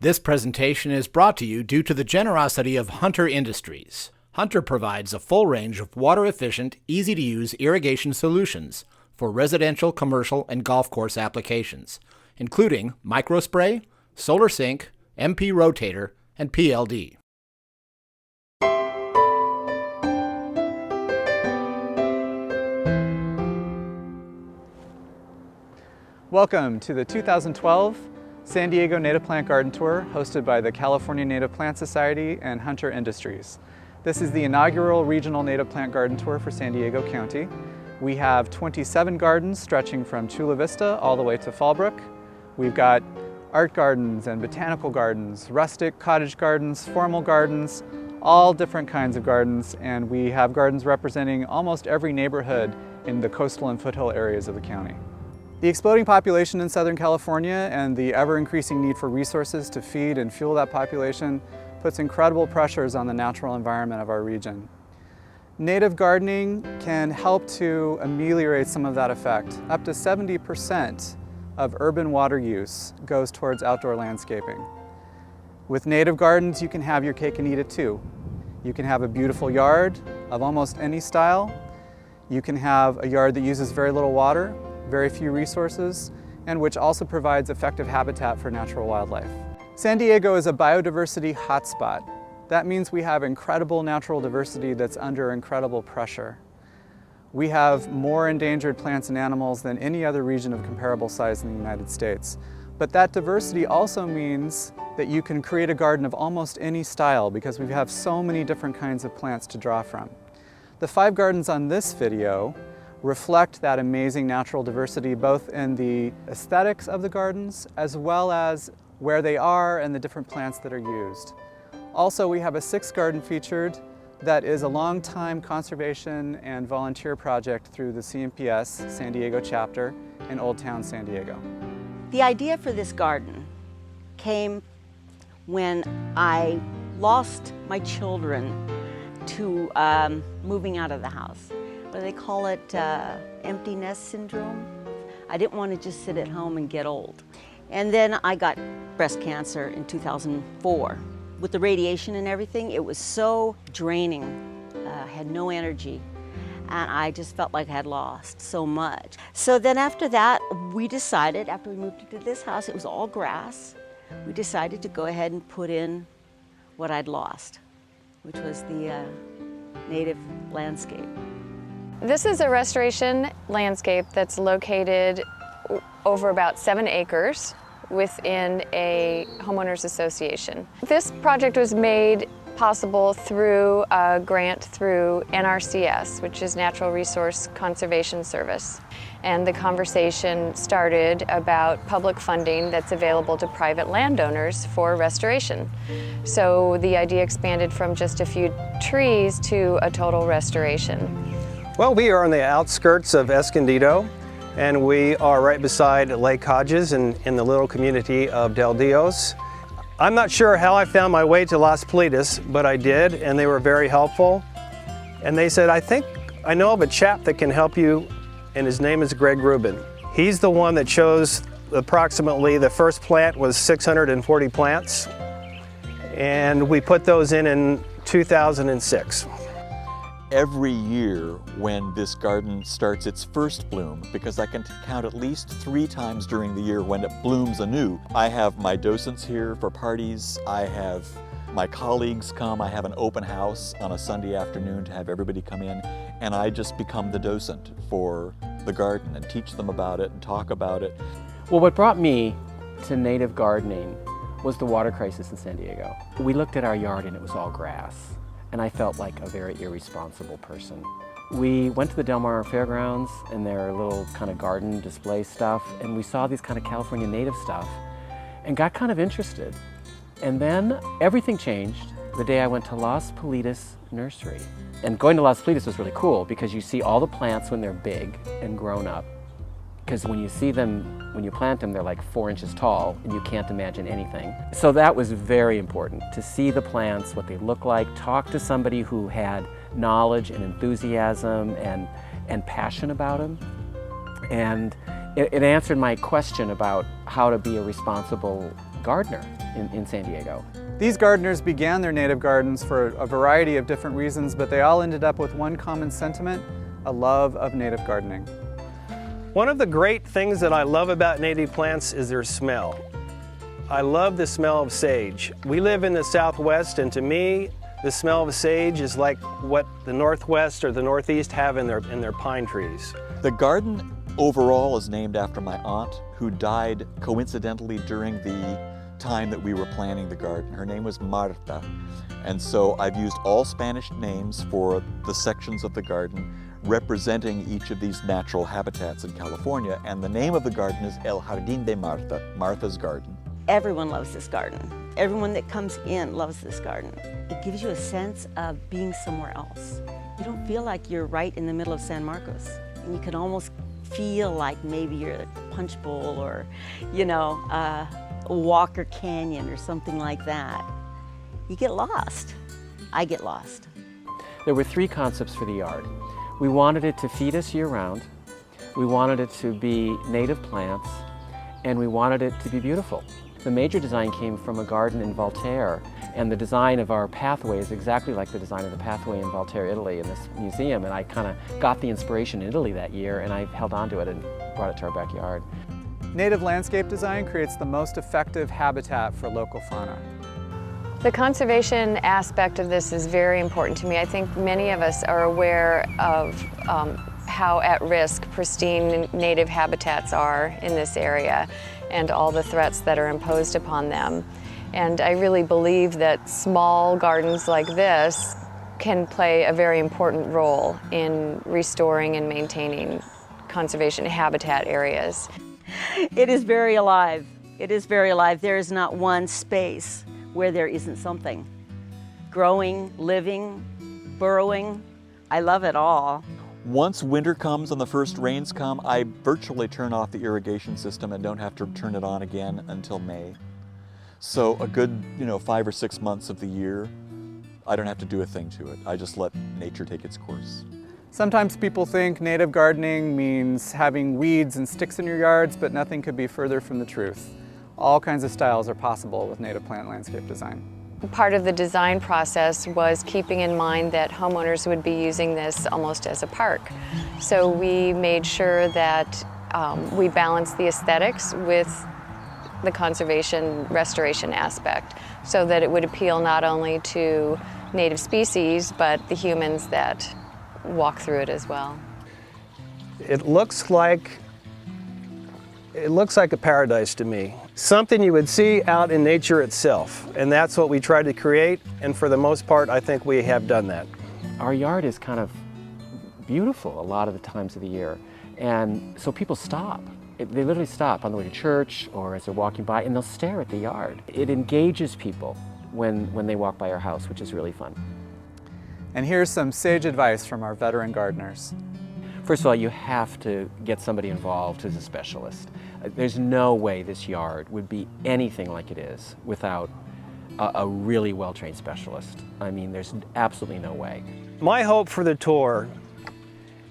This presentation is brought to you due to the generosity of Hunter Industries. Hunter provides a full range of water-efficient, easy-to-use irrigation solutions for residential, commercial, and golf course applications, including microspray, solar sink, MP rotator, and PLD. Welcome to the 2012 San Diego Native Plant Garden Tour hosted by the California Native Plant Society and Hunter Industries. This is the inaugural Regional Native Plant Garden Tour for San Diego County. We have 27 gardens stretching from Chula Vista all the way to Fallbrook. We've got art gardens and botanical gardens, rustic cottage gardens, formal gardens, all different kinds of gardens, and we have gardens representing almost every neighborhood in the coastal and foothill areas of the county. The exploding population in Southern California and the ever-increasing need for resources to feed and fuel that population puts incredible pressures on the natural environment of our region. Native gardening can help to ameliorate some of that effect. Up to 70% of urban water use goes towards outdoor landscaping. With native gardens, you can have your cake and eat it too. You can have a beautiful yard of almost any style. You can have a yard that uses very little water, very few resources, and which also provides effective habitat for natural wildlife. San Diego is a biodiversity hotspot. That means we have incredible natural diversity that's under incredible pressure. We have more endangered plants and animals than any other region of comparable size in the United States. But that diversity also means that you can create a garden of almost any style because we have so many different kinds of plants to draw from. The 5 gardens on this video reflect that amazing natural diversity both in the aesthetics of the gardens as well as where they are and the different plants that are used. Also, we have a 6th garden featured that is a long-time conservation and volunteer project through the CNPS San Diego chapter in Old Town San Diego. The idea for this garden came when I lost my children to moving out of the house. What do they call it? Empty nest syndrome. I didn't want to just sit at home and get old. And then I got breast cancer in 2004. With the radiation and everything, it was so draining. I had no energy. And I just felt like I had lost so much. So then after that, we decided, after we moved into this house, it was all grass. We decided to go ahead and put in what I'd lost, which was the native landscape. This is a restoration landscape that's located over about 7 acres within a homeowners association. This project was made possible through a grant through NRCS, which is Natural Resource Conservation Service. And the conversation started about public funding that's available to private landowners for restoration. So the idea expanded from just a few trees to a total restoration. Well, we are on the outskirts of Escondido, and we are right beside Lake Hodges in the little community of Del Dios. I'm not sure how I found my way to Las Politas, but I did, and they were very helpful. And they said, I think I know of a chap that can help you, and his name is Greg Rubin. He's the one that chose approximately, the first plant was 640 plants, and we put those in 2006. Every year when this garden starts its first bloom, because I can count at least 3 times during the year when it blooms anew, I have my docents here for parties, I have my colleagues come, I have an open house on a Sunday afternoon to have everybody come in, and I just become the docent for the garden and teach them about it and talk about it. Well, what brought me to native gardening was the water crisis in San Diego. We looked at our yard and it was all grass. And I felt like a very irresponsible person. We went to the Del Mar Fairgrounds and their little kind of garden display stuff, and we saw these kind of California native stuff and got kind of interested. And then everything changed the day I went to Las Politas Nursery. And going to Las Politas was really cool because you see all the plants when they're big and grown up. Because when you see them, when you plant them, they're like 4 inches tall and you can't imagine anything. So that was very important, to see the plants, what they look like, talk to somebody who had knowledge and enthusiasm and passion about them. And it answered my question about how to be a responsible gardener in San Diego. These gardeners began their native gardens for a variety of different reasons, but they all ended up with one common sentiment: a love of native gardening. One of the great things that I love about native plants is their smell. I love the smell of sage. We live in the Southwest, and to me, the smell of sage is like what the Northwest or the Northeast have in their pine trees. The garden overall is named after my aunt, who died coincidentally during the time that we were planning the garden. Her name was Marta. And so I've used all Spanish names for the sections of the garden representing each of these natural habitats in California. And the name of the garden is El Jardín de Marta, Martha's Garden. Everyone loves this garden. Everyone that comes in loves this garden. It gives you a sense of being somewhere else. You don't feel like you're right in the middle of San Marcos. And you can almost feel like maybe you're at Punch Bowl or, Walker Canyon or something like that. You get lost. I get lost. There were three concepts for the yard. We wanted it to feed us year-round, we wanted it to be native plants, and we wanted it to be beautiful. The major design came from a garden in Voltaire, and the design of our pathway is exactly like the design of the pathway in Voltaire, Italy, in this museum, and I kind of got the inspiration in Italy that year, and I held on to it and brought it to our backyard. Native landscape design creates the most effective habitat for local fauna. The conservation aspect of this is very important to me. I think many of us are aware of how at risk pristine native habitats are in this area and all the threats that are imposed upon them. And I really believe that small gardens like this can play a very important role in restoring and maintaining conservation habitat areas. It is very alive. It is very alive. There is not one space where there isn't something. Growing, living, burrowing. I love it all. Once winter comes and the first rains come, I virtually turn off the irrigation system and don't have to turn it on again until May. So a good, 5 or 6 months of the year, I don't have to do a thing to it. I just let nature take its course. Sometimes people think native gardening means having weeds and sticks in your yards, but nothing could be further from the truth. All kinds of styles are possible with native plant landscape design. Part of the design process was keeping in mind that homeowners would be using this almost as a park. So we made sure that we balanced the aesthetics with the conservation restoration aspect so that it would appeal not only to native species, but the humans that walk through it as well. It looks like a paradise to me. Something you would see out in nature itself, and that's what we tried to create, and for the most part, I think we have done that. Our yard is kind of beautiful a lot of the times of the year, and so people stop. They literally stop on the way to church or as they're walking by, and they'll stare at the yard. It engages people when they walk by our house, which is really fun. And here's some sage advice from our veteran gardeners. First of all, you have to get somebody involved who's a specialist. There's no way this yard would be anything like it is without a really well-trained specialist. I mean, there's absolutely no way. My hope for the tour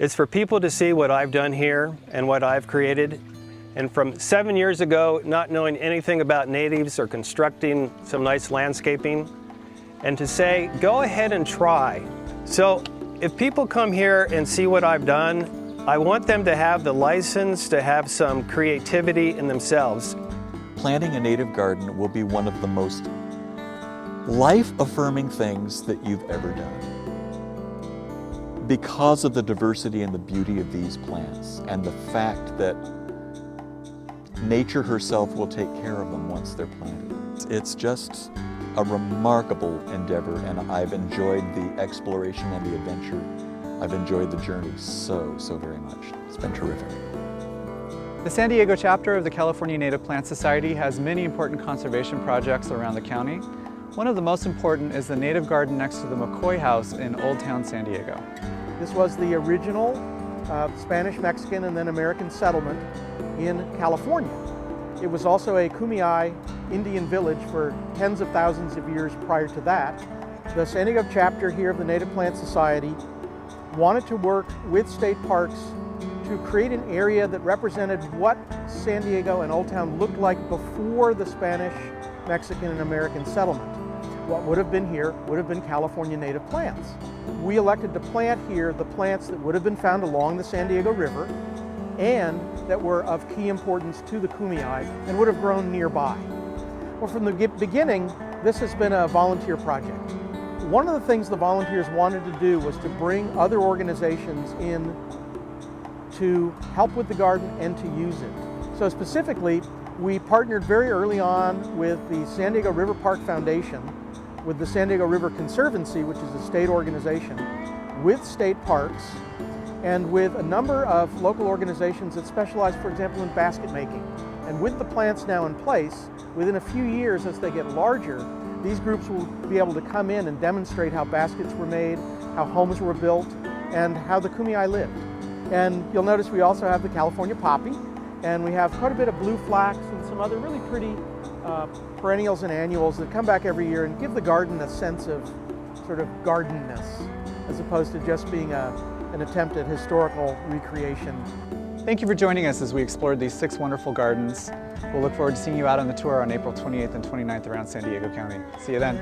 is for people to see what I've done here and what I've created. And from 7 years ago, not knowing anything about natives or constructing some nice landscaping, and to say, go ahead and try. So if people come here and see what I've done, I want them to have the license to have some creativity in themselves. Planting a native garden will be one of the most life-affirming things that you've ever done. Because of the diversity and the beauty of these plants and the fact that nature herself will take care of them once they're planted. It's just a remarkable endeavor, and I've enjoyed the exploration and the adventure. I've enjoyed the journey so very much. It's been terrific. The San Diego chapter of the California Native Plant Society has many important conservation projects around the county. One of the most important is the native garden next to the McCoy House in Old Town San Diego. This was the original Spanish, Mexican, and then American settlement in California. It was also a Kumeyaay Indian village for tens of thousands of years prior to that. The San Diego chapter here of the Native Plant Society wanted to work with state parks to create an area that represented what San Diego and Old Town looked like before the Spanish Mexican and American settlement. What would have been here would have been California native plants. We elected to plant here the plants that would have been found along the San Diego River and that were of key importance to the Kumeyaay and would have grown nearby. Well, from the beginning, this has been a volunteer project. One of the things the volunteers wanted to do was to bring other organizations in to help with the garden and to use it. So specifically, we partnered very early on with the San Diego River Park Foundation, with the San Diego River Conservancy, which is a state organization, with state parks, and with a number of local organizations that specialize, for example, in basket making. And with the plants now in place, within a few years as they get larger, these groups will be able to come in and demonstrate how baskets were made, how homes were built, and how the Kumeyaay lived. And you'll notice we also have the California poppy, and we have quite a bit of blue flax and some other really pretty perennials and annuals that come back every year and give the garden a sense of sort of gardenness, as opposed to just being an attempt at historical recreation. Thank you for joining us as we explored these 6 wonderful gardens. We'll look forward to seeing you out on the tour on April 28th and 29th around San Diego County. See you then.